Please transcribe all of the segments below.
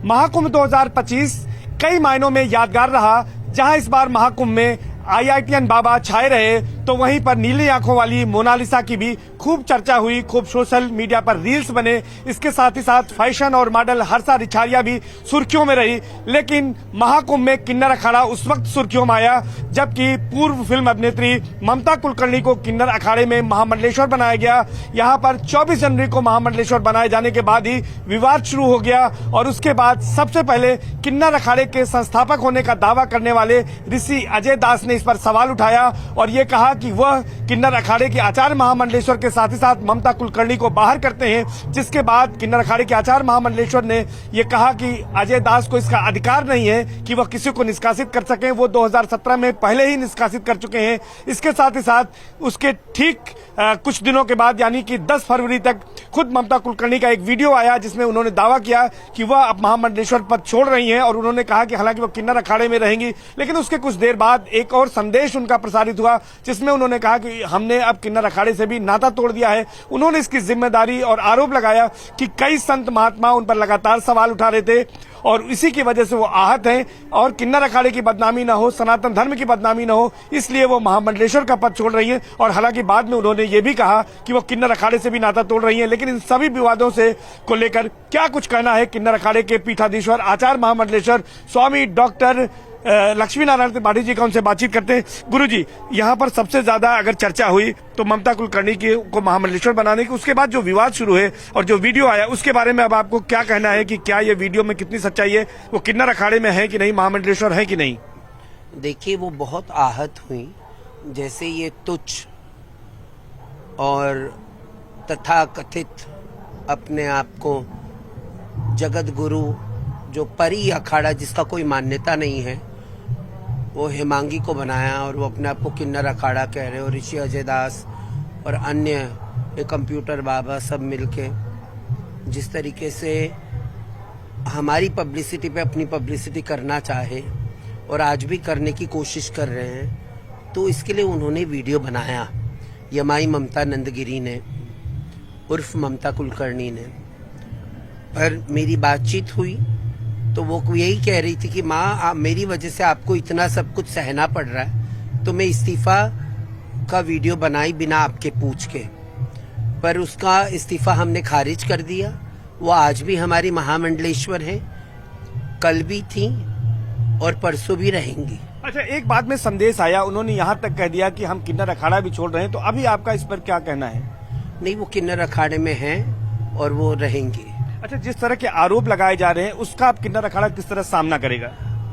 महाकुंभ 2025 कई मायनों में यादगार रहा। जहां इस बार महाकुंभ में IITian बाबा छाए रहे, तो वहीं पर नीली आंखों वाली मोनालिसा की भी खूब चर्चा हुई, खूब सोशल मीडिया पर रील्स बने। इसके साथ ही साथ फैशन और मॉडल हर्षा रिछारिया भी सुर्खियों में रही। लेकिन महाकुंभ में किन्नर अखाड़ा उस वक्त सुर्खियों में आया जबकि पूर्व फिल्म अभिनेत्री ममता कुलकर्णी को किन्नर अखाड़े में महामंडलेश्वर बनाया गया। यहाँ पर 24 जनवरी को महामंडलेश्वर बनाए जाने के बाद ही विवाद शुरू हो गया और उसके बाद सबसे पहले किन्नर अखाड़े के संस्थापक होने का दावा करने वाले ऋषि अजय दास ने इस पर सवाल उठाया और ये कहा कि वह किन्नर अखाड़े के आचार्य महामंडलेश्वर के साथ ही साथ ममता कुलकर्णी को बाहर करते हैं। जिसके बाद किन्नर अखाड़े के आचार्य महामंडलेश्वर ने यह कहा कि अजय दास को इसका अधिकार नहीं है कि वह किसी को निष्कासित कर सकें। वो 2017 में पहले ही निष्कासित कर चुके हैं। इसके साथ ही साथ उसके ठीक कुछ दिनों के बाद यानी कि 10 फरवरी तक खुद ममता कुलकर्णी का एक वीडियो आया जिसमें उन्होंने दावा किया कि वह अब महामंडलेश्वर पद छोड़ रही हैं और उन्होंने कहा कि हालांकि वो किन्नर अखाड़े में रहेंगी। लेकिन उसके कुछ देर बाद एक और संदेश उनका प्रसारित हुआ जिसमें उन्होंने कहा कि हमने अब किन्नर अखाड़े से भी नाता तोड़ दिया है। उन्होंने इसकी जिम्मेदारी और आरोप लगाया कि कई संत महात्मा उन पर लगातार सवाल उठा रहे थे और इसी की वजह से वो आहत हैं और किन्नर अखाड़े की बदनामी न हो, सनातन धर्म की बदनामी न हो, इसलिए वो महामंडलेश्वर का पद छोड़ रही हैं। और हालांकि बाद में उन्होंने ये भी कहा कि वो किन्नर अखाड़े से भी नाता तोड़ रही हैं। लेकिन इन सभी विवादों से को लेकर क्या कुछ कहना है किन्नर अखाड़े के पीठाधीश्वर आचार्य महामंडलेश्वर स्वामी डॉक्टर लक्ष्मी नारायण त्रिपाठी जी का उनसे बातचीत करते हैं। गुरु जी, यहाँ पर सबसे ज्यादा अगर चर्चा हुई तो ममता कुलकर्णी को महामंडलेश्वर बनाने की, उसके बाद जो विवाद शुरू है और जो वीडियो आया उसके बारे में अब आपको क्या कहना है कि क्या ये वीडियो में कितनी सच्चाई है, वो किन्नर अखाड़े में है कि नहीं, महामंडलेश्वर है कि नहीं? देखिए, वो बहुत आहत हुई जैसे ये तुच्छ और तथाकथित अपने आप को जगत गुरु जो परी अखाड़ा जिसका कोई मान्यता नहीं है वो हेमांगी को बनाया और वो अपने आप को किन्नर अखाड़ा कह रहे, और ऋषि अजय दास और अन्य कंप्यूटर बाबा सब मिलके जिस तरीके से हमारी पब्लिसिटी पे अपनी पब्लिसिटी करना चाहे और आज भी करने की कोशिश कर रहे हैं, तो इसके लिए उन्होंने वीडियो बनाया। यमाई ममता नंदगिरी ने उर्फ ममता कुलकर्णी ने, पर मेरी बातचीत हुई तो वो यही कह रही थी कि माँ मेरी वजह से आपको इतना सब कुछ सहना पड़ रहा है, तो मैं इस्तीफा का वीडियो बनाई बिना आपके पूछ के, पर उसका इस्तीफा हमने खारिज कर दिया। वो आज भी हमारी महामंडलेश्वर है, कल भी थी और परसों भी रहेंगी। अच्छा, एक बात में संदेश आया, उन्होंने यहाँ तक कह दिया कि हम किन्नर अखाड़ा भी छोड़ रहे हैं, तो अभी आपका इस पर क्या कहना है? नहीं, वो किन्नर अखाड़े में हैं और वो रहेंगे। अच्छा, जिस तरह के आरोप लगाए जा रहे हैं उसका आप किन्नर अखाड़ा किस तरह सामना करेगा?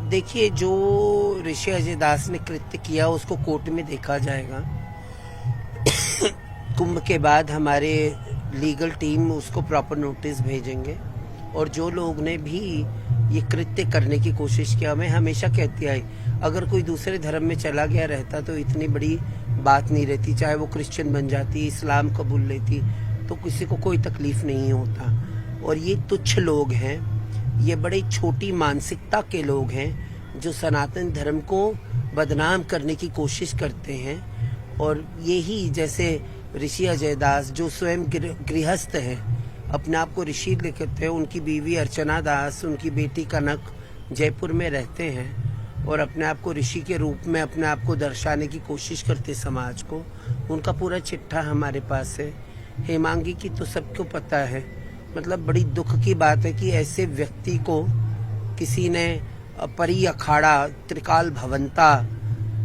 देखिए, जो ऋषि अजय दास ने कृत्य किया उसको कोर्ट में देखा जाएगा। कुंभ के बाद हमारे लीगल टीम उसको प्रॉपर नोटिस भेजेंगे और जो लोग ने भी ये कृत्य करने की कोशिश किया, मैं हमेशा कहती आई अगर कोई दूसरे धर्म में चला गया रहता तो इतनी बड़ी बात नहीं रहती, चाहे वो क्रिश्चियन बन जाती, इस्लाम कबूल लेती, तो किसी को कोई तकलीफ नहीं होता। और ये तुच्छ लोग हैं, ये बड़े छोटी मानसिकता के लोग हैं जो सनातन धर्म को बदनाम करने की कोशिश करते हैं। और यही जैसे ऋषि अजय दास जो स्वयं गृहस्थ हैं, अपने आप को ऋषि लिखते हैं, उनकी बीवी अर्चना दास, उनकी बेटी कनक जयपुर में रहते हैं और अपने आप को ऋषि के रूप में अपने आप को दर्शाने की कोशिश करते समाज को, उनका पूरा चिट्ठा हमारे पास है। हेमांगी की तो सबको पता है, मतलब बड़ी दुख की बात है कि ऐसे व्यक्ति को किसी ने परी अखाड़ा त्रिकाल भवंता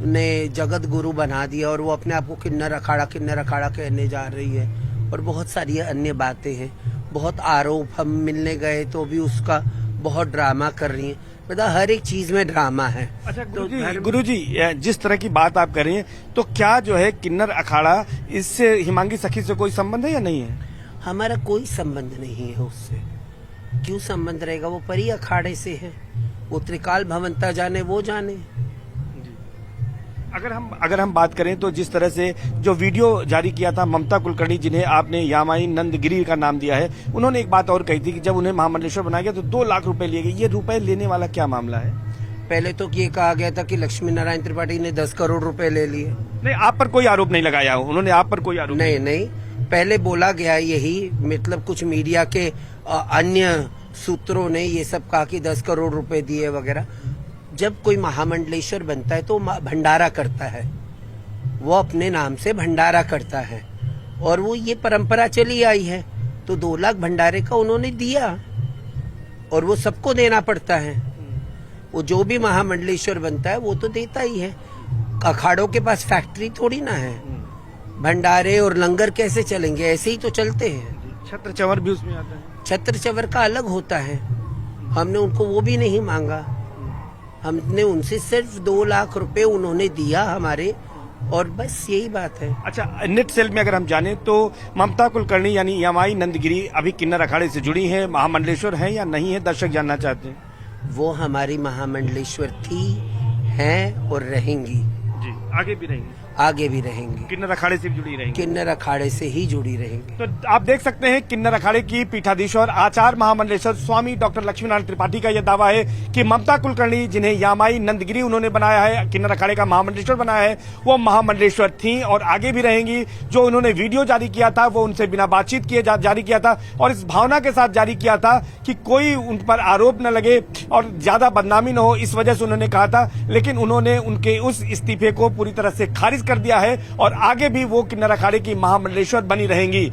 ने जगत गुरु बना दिया और वो अपने आप को किन्नर अखाड़ा कहने जा रही है। और बहुत सारी अन्य बातें हैं, बहुत आरोप, हम मिलने गए तो भी उसका बहुत ड्रामा कर रही है, मतलब हर एक चीज में ड्रामा है। अच्छा गुरुजी, जिस तरह की बात आप कर रही हैं, तो क्या जो है किन्नर अखाड़ा इससे हिमांगी सखी से कोई संबंध है या नहीं है? हमारा कोई संबंध नहीं है उससे। क्यों संबंध रहेगा? वो परी अखाड़े से है, वो त्रिकाल भवंता जाने वो जाने। अगर हम बात करें तो जिस तरह से जो वीडियो जारी किया था ममता कुलकर्णी, जिन्हें आपने यामाई नंदगिरी का नाम दिया है, उन्होंने एक बात और कही थी कि जब उन्हें महामंडलेश्वर बनाया गया तो 2 लाख रुपए लिए गए। ये रुपए लेने वाला क्या मामला है? पहले तो ये कहा गया था कि लक्ष्मी नारायण त्रिपाठी ने 10 करोड़ रुपए ले लिए। नहीं, आप पर कोई आरोप नहीं लगाया, उन्होंने आप पर कोई आरोप नहीं, पहले बोला गया यही, मतलब कुछ मीडिया के अन्य सूत्रों ने ये सब कहा कि 10 करोड़ रुपए दिए वगैरह। जब कोई महामंडलेश्वर बनता है तो भंडारा करता है, वो अपने नाम से भंडारा करता है और वो ये परंपरा चली आई है। तो 2 लाख भंडारे का उन्होंने दिया और वो सबको देना पड़ता है। वो जो भी महामंडलेश्वर बनता है वो तो देता ही है। अखाड़ों के पास फैक्ट्री थोड़ी ना है, भंडारे और लंगर कैसे चलेंगे, ऐसे ही तो चलते हैं। छत्र चंवर भी उसमें आता है। छत्र चवर का अलग होता है, हमने उनको वो भी नहीं मांगा। हमने उनसे सिर्फ 2 लाख रुपए उन्होंने दिया हमारे, और बस यही बात है। अच्छा, नेट सेल में अगर हम जाने तो ममता कुलकर्णी यानी यमाई नंदगिरी अभी किन्नर अखाड़े से जुड़ी है, महामंडलेश्वर है या नहीं है, दर्शक जानना चाहते हैं। वो हमारी महामंडलेश्वर थी, हैं और रहेंगी। जी, आगे भी रहेंगी, आगे भी रहेंगी, किन्नर अखाड़े से भी जुड़ी रहेंगी। किन्नर अखाड़े से ही जुड़ी रहेंगी। तो आप देख सकते हैं किन्नर अखाड़े की पीठाधीश्वर आचार्य महामंडलेश्वर स्वामी डॉक्टर लक्ष्मीनारायण त्रिपाठी का यह दावा है कि ममता कुलकर्णी जिन्हें यामाई नंदगिरी उन्होंने बनाया है, किन्नर अखाड़े का महामंडलेश्वर बनाया है, वो महामंडलेश्वर थी और आगे भी रहेंगी। जो उन्होंने वीडियो जारी किया था वो उनसे बिना बातचीत किए जारी किया था और इस भावना के साथ जारी किया था कि कोई उन पर आरोप न लगे और ज्यादा बदनामी न हो, इस वजह से उन्होंने कहा था। लेकिन उन्होंने उनके उस इस्तीफे को पूरी तरह से खारिज कर दिया है और आगे भी वो किन्नर अखाड़े की महामंडलेश्वर बनी रहेंगी।